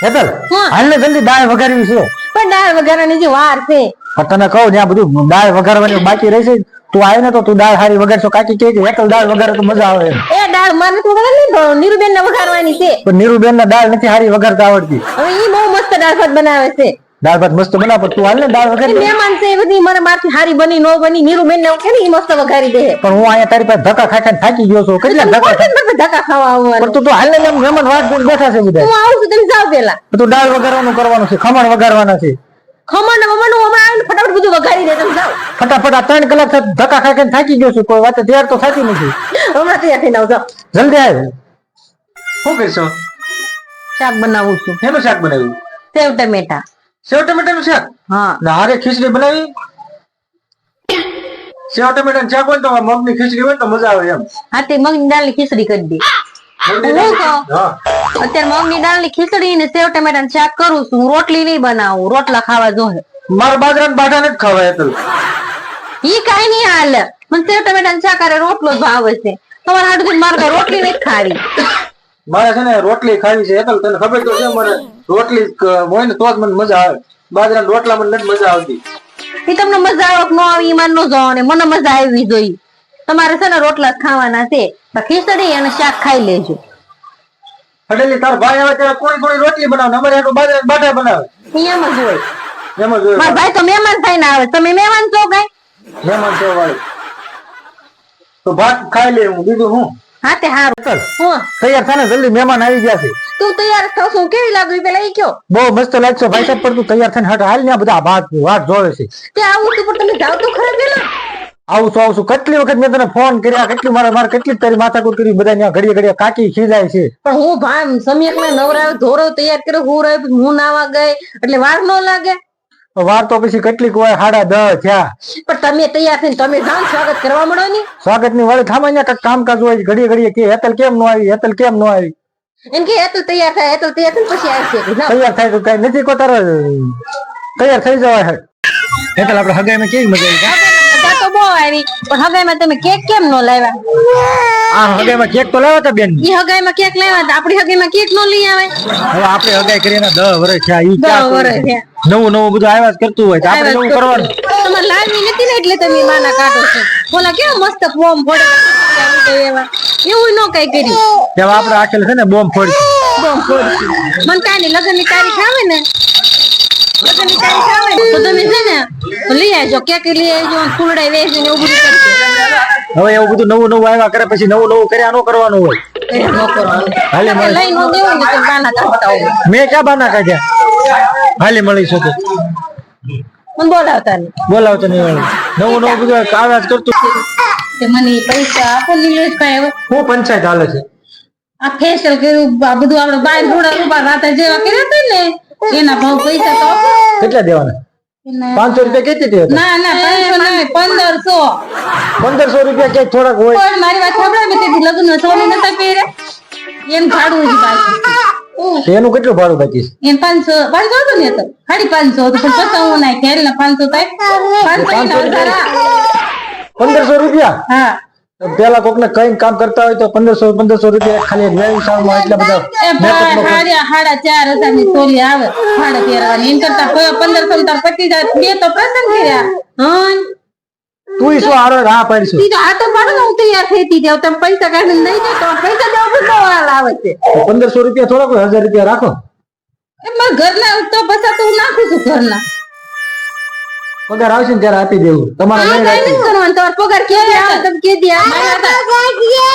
હેતલ હા. હાલને જલ્દી દાળ વઘારવી છે. પણ દાળ વઘારવાની જે વાર છે. પણ તને કહું ત્યાં બધું દાળ વઘારવાની બાકી રહેશે. તું આવે ને તો તું દાળ હારી વઘારશો. કાકી કહે કે હેતલ દાળ વઘારે તો મજા આવે એમ. એ દાળ મને તો નીરુબેન ને વઘારવાની છે. પણ નીરુબેન ને દાળ નથી હારી વઘારતા આવડતી. હવે ઈ બહુ મસ્ત દાળ ભાત બનાવે છે. દાળ ભાત મસ્ત બનાવ પણ તું હાલ ને દાળ એ વઘારી દે. મહેમાન છે એ બધી મારા મારથી હારી બની નો બની નીરુબેન ને કે ઈ મસ્ત વઘારી દે. પણ હું અહીંયા તારી પાસે ધક્કા ખાઈ ખાઈને થાકી ગયો છું. કેટલા ધક્કા ખાઈ. ધક્કા ખાવા આવવાનું. પણ તું હાલ ને મહેમાન વાત જોઈને બેઠા છે બધા. હું આવું છું તમે જાઓ પેલા. તું દાળ વઘારવાનું કરવાનું છે, ખમણ વઘારવાના છે. ખમણ ને બમણ હમણાં આવીને ફટાફટ બધું વઘારી દે તમે જાઓ. ફટાફટ આ 3 કલાક ધક્કા ખાઈ ખાઈને થાકી ગયો છું. કોઈ વાત તૈયાર તો થતી નથી. હમણાં તૈયાર થઈને આવો જાઓ. જલ્દી આવ. શું કરશો? શાક બનાવું છું. શેનું શાક બનાવ્યું? સેવ ટમેટા. સેવ ટમેટાનું શાક? હા. ના હારે ખીચડી બનાવી. સેવ ટમેટાનું શાક હોય તો મગની ખીચડી હોય તો મજા આવે એમ. હા તે મગની દાળની ખીચડી કરી દે. હા. અત્યારે મગની દાળની ખીચડી ને સેવ ટમેટાનું શાક કરું છું. હું રોટલી નહીં બનાવું, રોટલા ખાવા જોહે. મારા બાજરાના બાટા નથી ખાવા એટલે. ઈ કાઈ નહીં હાલે. મને સેવ ટમેટાનું શાક અરે રોટલો જ ભાવે છે. તમારા હાટુ મારે કઈ રોટલી નથી ખાવી. મારે છે ને રોટલી ખાવી છે એટલે તને ખબર તો છે મને રોટલી હોય ને તો જ મને મજા આવે. બાજરાના રોટલા મને નથી મજા આવતી. ઈ તમને મજા આવે કે ન આવે ઈ માન નો જાવ ને મને મજા આવી જોઈએ. તમારે છે ને રોટલા જ ખાવાના છે. ખીચડી અને શાક ખાઈ લેજો. હડેલી તાર ભાઈ આવે ત્યારે થોડી થોડી રોટલી બનાવે, અમારે આટલું બાજરાના બાટા બનાવે. એમ જ હોય. એમ જ હોય. મારા ભાઈ તો મહેમાન થઈને આવે. તમે મહેમાન છો કઈ? મહેમાન છે વાળી. તો ભાત ખાઈ લે હું બીજું હું. હા તે હારું. ચાલ હું તૈયાર થા ને જલ્દી મહેમાન આવી ગયા છે. તું તૈયાર થશું કેવી લાગુ પેલા ઈ કયો. બહુ મસ્ત લાગશે ભાઈ સાહેબ. પણ તું તૈયાર થઈને હટ હાલ ને આ બધા વાત જોવે છે. તે આવું તું પણ તમે જાવ તો ખરા પેલા. આવું છું કેટલી વખત મેં તને ફોન કર્યા, કેટલી મારે કેટલી તારી માથાકૂટ કરી. બધા ત્યાં ઘડીએ કાકી ખીજાય છે. પણ હું ભાઈ સમ્યક ને નવરાવ ધોરો તૈયાર કર્યો હું રહ્યો હું નાવા ગઈ એટલે વાર ન લાગે. વાર તો પછી કેટલીક હોય 10:30 થયા. પણ તમે તૈયાર થઈને તમે જાઓ સ્વાગત કરવા મળો ને. સ્વાગત ની વાળી થામા કઈક કામકાજ હોય. ઘડીએ કે હેતલ કેમ ન આવી, હેતલ કેમ ન આવી. એમ કે હેતલ તૈયાર થાય, હેતલ તૈયાર થઈને પછી આવશે. તૈયાર થાય તો કઈ નથી કો તારે તૈયાર થઈ જવાય. હેતલ આપણે હગાઈમાં કેવી મજા આવી? મજા તો બહુ આવી. પણ હગાઈમાં તમે કેક કેમ ન લાવ્યા? આ હગાઈમાં કેક તો લાવ્યા હતા બેન. ઈ હગાઈમાં કેક લાવ્યા હતા, આપણી હગાઈમાં કેક નો લઈ આવે. હવે આપણે હગાઈ કરીને 10 વર્ષ થયા. ઈ 10 વર્ષ થયા. નવું બધું આવ્યા જ કરતું હોય તો આપણે નવું કરવાનું. તમારે લાવવી નથી ને એટલે તમે માના કાઢો છો. બોલા કેવું મસ્ત ફોર્મ ફોડે એવું ન કઈ કર્યું. તેમાં આપણે આખેલ છે ને બોમ્બ ફોડી. બોમ્બ ફોડી મને કાંઈ લગ્ન ની તારીખ આવે ને લગ્ન ની તારીખ આવે તો તમે છે ને લઈ આવજો. કેક લઈ આવજો, ફૂલડા વેચી ને એવું બધું કરજો. હવે એવું બધું નવું આવ્યા કરે પછી નવું કર્યા ન કરવાનું હોય. હાલે લઈ નો દેવું ને તમે બાના કાઢતા હોય. મેં ક્યાં બાના કાઢ્યા? હાલે મળી શકે. મને બોલાવતા નહીં. બોલાવતો નહીં. નવું બધું આવ્યા જ કરતું. મને પૈસા આપો નીલેશભાઈ. હવે હું પંચાયત હાલે છે. આ ફેશિયલ કર્યું આ બધું આપણે બાય થોડા રૂપા રાતે જેવા કર્યા હતા ને એના ભાવ પૈસા તો આપો. કેટલા દેવાના? 500 રૂપિયા કેતી હતી. ના 500 નહીં 1500. 1500 રૂપિયા કે થોડાક હોય. પણ મારી વાત સાંભળો મેં તેથી લગ્ન સોની નતા પહેર્યા એમ ભાડું છે પાછું. એનું કેટલું ભાડું બાકી છે? એમ 500 હતો ને તો 550 હતો. પણ પછી હું નાખી એટલે 500 થાય 1500 રૂપિયા. હા પેલા કોક ને કઈ કામ કરતા હોય તો 1500 રૂપિયા ખાલી વ્યવસાયમાં એટલા બધા સાડા 4000 ની ચોલી આવે ભાડે પહેરવાની. એમ કરતા 1500 તાર 25 બે તો પ્રસંગ કર્યા. તું શું હારો હા પાડીશું? ઈ તો આ તો પાડો હું તૈયાર થઈ હતી જાવ તમે પૈસા કાઢીને નહીં દે તો પૈસા દેવા બહુ વાર આવે છે. 1500 રૂપિયા થોડા કોઈ 1000 રૂપિયા રાખો. એ મારા ઘરના તો પૈસા તો હું નાખું છું ઘરના. પગાર આવશે ને ત્યારે આપી દેવું. તમારે નહીં રાખી કરવાનું તમારો પગાર ક્યારે આવે તમે કે દે.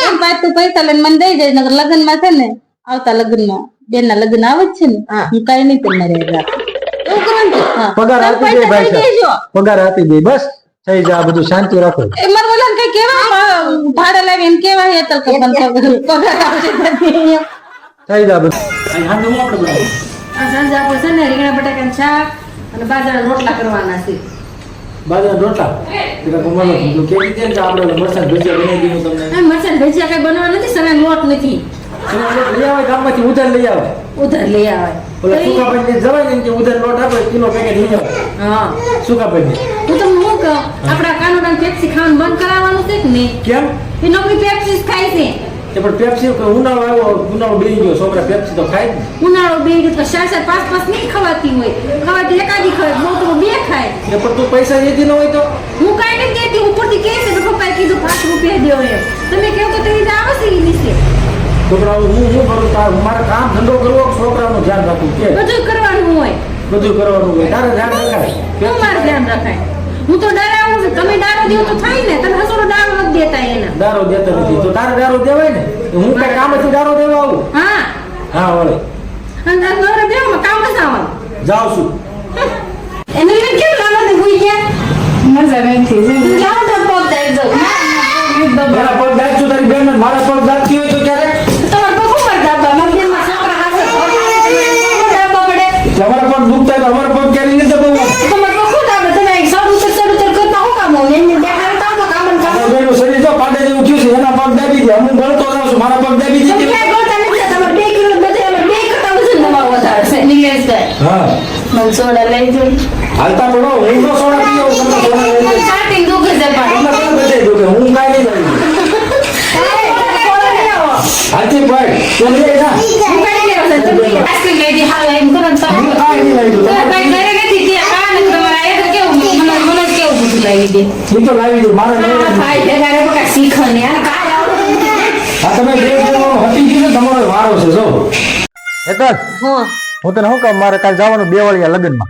એમ પાછ તું પૈસા લઈને મને દઈ જાય નગર લગ્ન માં છે ને આવતા લગ્ન માં બેન ના લગ્ન આવે જ છે ને હું કઈ નહીં તમારે એવું કરવાનું. પગાર આપી દે ભાઈ સાહેબ. પગાર આપી દે બસ થઈ જાય. બધું શાંતિ રાખો. એ મારા બોલા કઈ કેવા ભાડે લાગે એમ કેવા હેતલ કે પગાર આવશે થઈ જાય બધું. આ સાંજે આપણે છે ને રીંગણા બટાકાનું શાક અને બાજરાના રોટલા કરવાના છે. બાજરા રોટલા પેલા કમળનો તું કે દીધે ને આપણે મરચાં ભજીયા બનાવી દીધું તમને. મરચાં ભજીયા કઈ બનાવવા નથી. સના લોટ નથી. લઈ આવે ગામમાંથી ઉધાર લઈ આવે. ઉધાર લઈ આવે. ઓલા સુકાભાઈ ને જવાય ને કે ઉધાર લોટ આપો કિલો પેકેટ લઈ આવે. હા સુકાભાઈ ને હું તમને શું કહું આપડા કાનોડા પેપ્સી ખાવાનું બંધ કરાવવાનું છે કે નહીં? કેમ? એ નોકરી પેપ્સી ખાય છે. તે પણ પેપ્સી ઉનાળો આવ્યો, ઉનાળો બેસી ગયો, છોકરા પેપ્સી તો ખાય જ ને. ઉનાળો બે ગયો તો 4-4, 5-5 નહીં ખવાતી હોય, ખવાતી એકાદી ખવાય, બહુ તો બે ખાય. એ પણ તું પૈસા દેતી ન હોય તો હું કાંઈ નથી કહેતી, ઉપરથી કહે છે તો પપ્પાએ કીધું 5 રૂપિયા દેવો એમ. તમે કહો તો તેવી રીતે આવશે ઈ નીચે. છોકરાઓ હું શું કરું? મારે કામ ધંધો કરવો, છોકરાઓનું ધ્યાન રાખવું કે બધું કરવાનું હોય. બધું કરવાનું હોય. તારે ધ્યાન રખાય. હું મારું ધ્યાન રખાય. હું તો ડરાવું છું, તમે દારો દેવો તો થાય ને, તમે હસોડો દારો નથી દેતા એના. દારો દેતા નથી તો તારે દારો દેવાય ને. હું કઈ કામેથી દારો દેવા આવું? હા, હા વળે અને નવરે દેવામાં કામ જ આવવાનું. જાઉં છું. એને કેમ લાવવાનું ભૂઈ ગયા? મજા નથી. જાઓ તો પગ દઈ જાઉં. મારા પગ દાખશું તારી બેન ને મારા પગ દાખતી હોય તો ક્યારે તમારે પગ ઉપર દાબા, મારા બેનમાં છોકરા હાથે દાબા પડે. તમારા પગ દુખતા હોય તો અમારા પગ ક્યારે નહીં દબાવવું? તમારે પગ શું દાબે? તમે સારું કરતા હું કામ હોય? એમને દેખાડતા તો કામ જ કામ. મારા બેનનું શરીર જો પાડે જેવું થયું છે, એના પગ દાબી દે. હું ગળતો જાઉં છું, મારા પગ દાબી તમે દે. ક્યાંય ગોળતા નથી, તમારે 2 કિલો બધે અમે 2 કરતા વજન તમારું વધારે છે. નિલેશભાઈ, હા મને સોડા લઈ જો. હાલતા પડો. હું તો સોડા પી આવું, તમને સોડા લઈ દઈશ. સ્ટાર્ટિંગ દુખે છે પણ. તમને કેમ બધે દુખે? હું કાંઈ નહીં લાવી. સોડા લઈ આવો. હાલતી પડ તો લે ના. હું કાંઈ લઈ આવો. તમે આઈસ્ક્રીમ લઈ દી, હાલ એમ કરો ને તમે. હું કાંઈ નહીં લાવી દઉં. તો ભાઈ ઘરે નથી ત્યાં કાન તમારા એ તો કેવું મને જ કેવું બધું લાવી દે. હું તો લાવી દઉં. મારે નહીં લાવી. ભાઈ ભેગા રે બકા શીખો ને આ કાય આવડે. આ તમે બે જણો હતી ગયું ને, તમારો વારો છે જો. હેતલ, હું હું તને શું કહું, મારે કાલ જવાનું બેવાળિયા લગ્નમાં.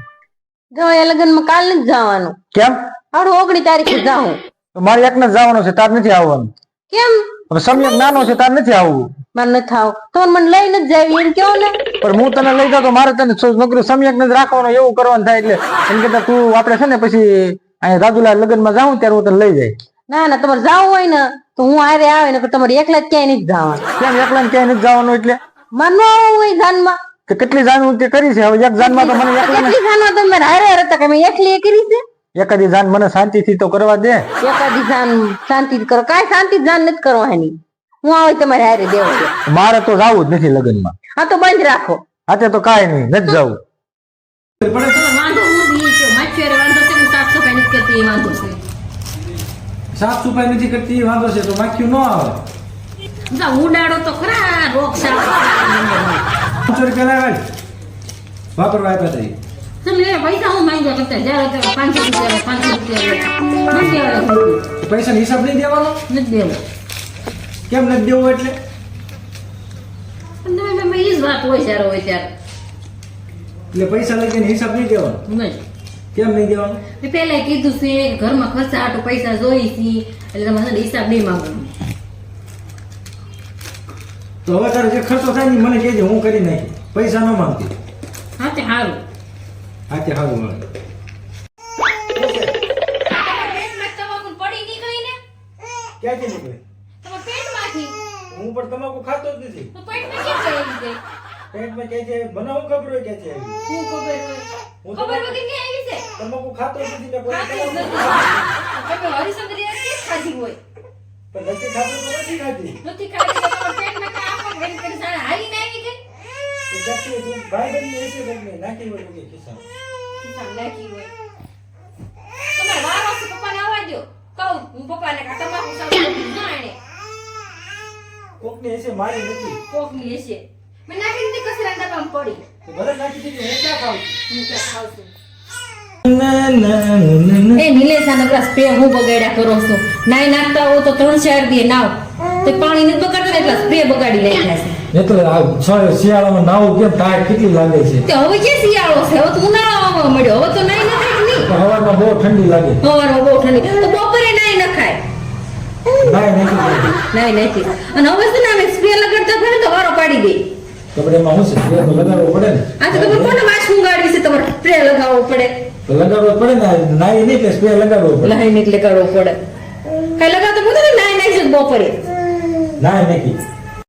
ગવાયા લગ્નમાં કાલ નથી જવાનું. કેમ? આવડું 19 તારીખે જાઉં. તો મારે એકને જ જવાનું છે, તાર નથી આવવાનું. કેમ? હવે સમ્યક નાનો છે, તાર નથી આવવું. મારે નથી આવું તો મને લઈને જ જાવી એમ કેવો ને. પણ હું તને લઈ જાઉં તો મારે તને નોકરી સમ્યક ને જ રાખવાનો એવું કરવાનું થાય. એટલે એમ કરતા તું આપણે છે ને પછી અહીંયા દાદુલા લગ્નમાં જાઉં ત્યારે હું તને લઈ જાય. ના ના, તમારે જાવું હોય ને તો હું આરે આવે ને તમારે એકલા જ ક્યાંય નથી જવાનું. કેમ એકલા ને ક્યાંય નથી જવાનું? એટલે મારે ન આવવું હોય જાનમાં. તો કેટલી જાન તે કરી છે? હવે એક જાનમાં તો મને એકલા કેટલી જાનમાં તમે હારે હારે હતા કે મેં એકલી એ કરી છે? એકાદી જાન મને શાંતિથી તો કરવા દે. એકાદી જાન શાંતિ કરો, કાંઈ શાંતિ જાન નથી કરવાની. હું આવે તમારે હારે દેવો છે. મારે તો જાવું જ નથી લગ્નમાં. હા તો બંધ રાખો. આજે તો કાંઈ નહીં, નથી જવું. વાંધો હું ઈ છો માછીરે વાંધો છે ને સાફ સફાઈ નથી કરતી એ વાંધો છે. સાફ સફાઈ નથી કરતી એ વાંધો છે તો માખ્યું ન આવે. જા ઉડાડો તો ખરા રોગ સાફ. 500 રૂપિયા લાવે વાપરવા આપ્યા હતા ઈ. તમે પૈસા હું માંગ્યો કરતા જ્યારે તો 500 રૂપિયા નથી આવે. તો પૈસાનો હિસાબ નહીં દેવાનો? નથી દેવો. કેમ નથી દેવો? એટલે પણ તમે ઈ જ વાત હોય ત્યારે એટલે પૈસા લઈ જઈને હિસાબ નહીં દેવાનો? નહીં. કેમ નહીં દેવાનો? મેં પહેલા કીધું છે ઘરમાં ખર્ચા હાટુ પૈસા જોઈ છે એટલે તમારે હિસાબ નહીં માંગવાનો. તો હવે તારે જે ખર્ચો થાય ને ઈ મને કહેજે, હું કરી નાખી. પૈસા ન માંગતી. હા તે સારું. હા તે સારું મળે. પડી નીકળી ને ક્યાંથી નીકળે? તમારા પેટમાંથી હું પણ તમાકુ ખાતો જ નથી. તો પેટમાં કેમ આવી છે? પેટમાં ક્યાં છે? મને હું ખબર હોય ક્યાંથી આવી? હું ખબર હોય હું ખબર વગર ક્યાં આવી છે? તમાકુ ખાતો જ નથી. મેં કોઈ ખાતી જ તમાકુ નથી. તમે હરિચંદ્ર કેસ ખાધી હોય પણ નથી ખાતો તો નથી ખાતી. નથી ખાધી તો તમારા પેટમાં કાં આખો ઘડી ઘડી સાડા હાલીને આવી ગઈ? તો ક્યાંથી તું ભાઈ બની એસી કંપની નાખી હોય કે ખિસ્સામાં? ખિસ્સામાં નાખી હોય. તમારે વારો છે પપ્પાને આવવા દ્યો. કહું હું પપ્પાને કાં તમાકુ સાવ ના આણે કોકની એસી મારી નથી. કોકની હશે. મેં નાખી દીધી કચરાના ડબ્બામાં પડી. તો ભલે નાખી દીધી, હું ક્યાં ખાઉં? હું ક્યાં ખાઉં છું. એ નિલેશાના ગ્લાસ પે હું બગાડ્યા કરો છો. નાઈ નાખતા હો તો 3-4 દી નાવ તો પાણી નથી બગાડતા ને એટલા સ્પ્રે બગાડી નાખ્યા છે. એટલે આ શિયાળામાં નાવું કેમ ટાઈટ કેટલી લાગે છે? તે હવે કે શિયાળો છે, હવે તો ઉનાળો આવવા મળ્યો, હવે તો નાઈ નખાય જ નહીં. હવામાં બહુ ઠંડી લાગે. સવારમાં બહુ ઠંડી તો બપોરે નાઈ નખાય. નાઈ નથી. નાઈ નથી. અને હવે છે ને અમે સ્પ્રે લગાડતા ફરે તો વારો પાડી દે. કપડામાં શું છે? સ્પ્રે તો લગાડવો પડે ને. આ તો તમે કોને વાસણ ગાડી છે, તમારે સ્પ્રે લગાવવો પડે. તો લગાડવો પડે ને. નાઈ નહીં એટલે સ્પ્રે લગાડવો પડે. નાઈ નહીં લગાડવો પડે. કઈ લગાવતો બધું નાઈ નાઈ છે બપોરે. નાઈ નથી.